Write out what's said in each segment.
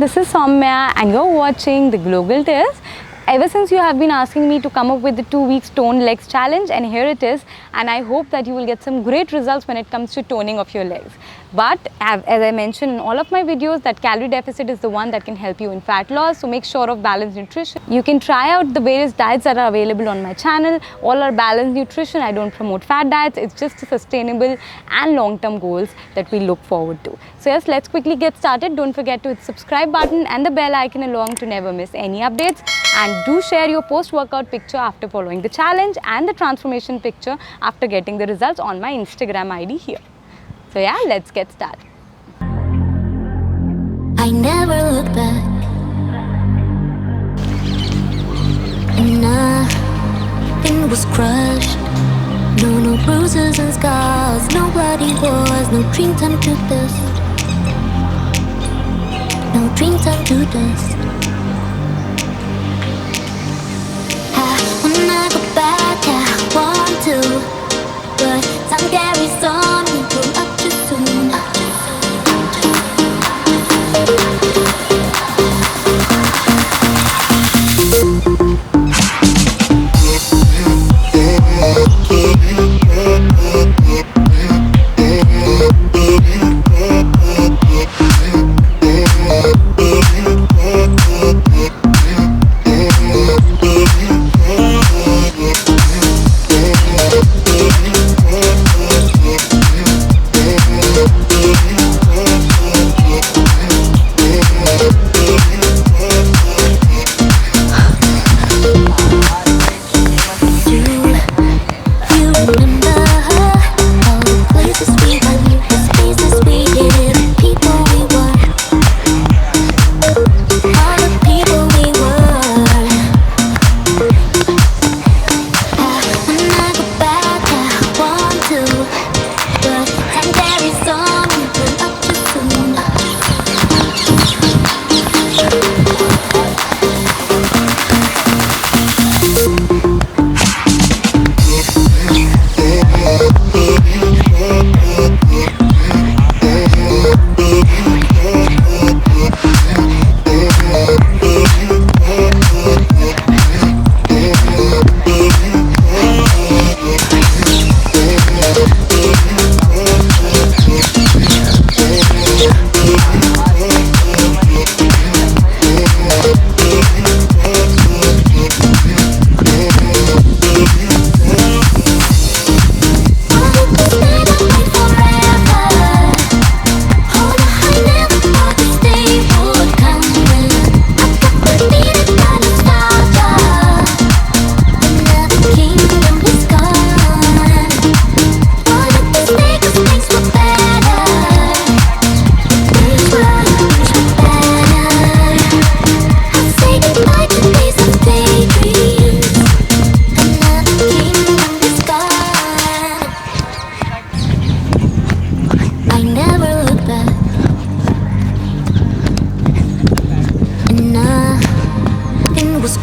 this is Somya and you're watching The Global Tales. Ever since you have been asking me to come up with the 2 weeks toned legs challenge, and here it is, and I hope that you will get some great results when it comes to toning of your legs. But as I mentioned in all of my videos, that calorie deficit is the one that can help you in fat loss, so make sure of balanced nutrition. You can try out the various diets that are available on my channel. All are balanced nutrition. I don't promote fat diets. It's just the sustainable and long-term goals that we look forward to. So yes, let's quickly get started. Don't forget to hit the subscribe button and the bell icon along to never miss any updates. And do share your post-workout picture after following the challenge and the transformation picture after getting the results on my Instagram ID here. So yeah, let's get started. I never look back, and nothing was crushed. No bruises and scars, no bloody wars, no dream turned to dust. No dream turned to dust. When I go back, I want to, but time carries on. We grew up too soon.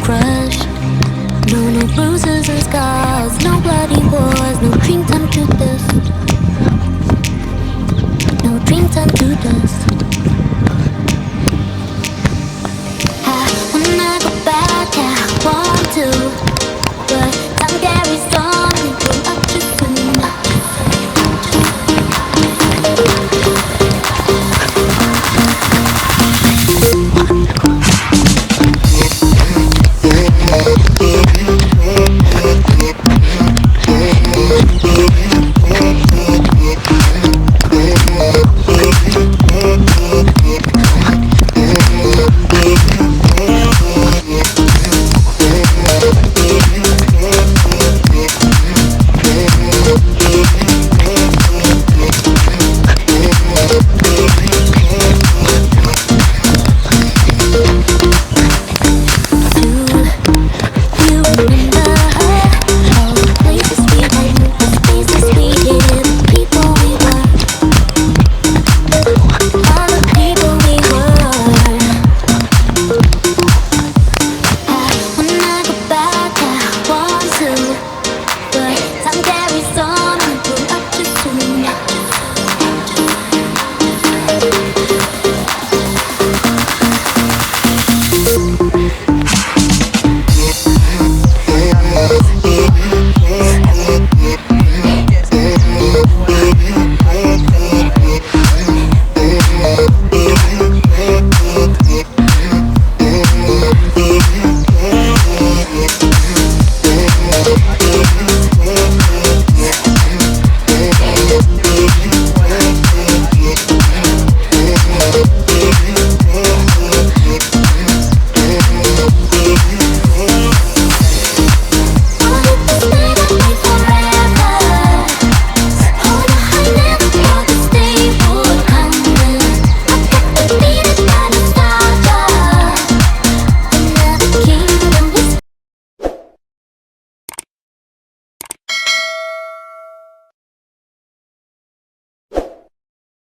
Crushed. No bruises and scars, no bloody wars, no dream turned to dust. No dream turned to dust.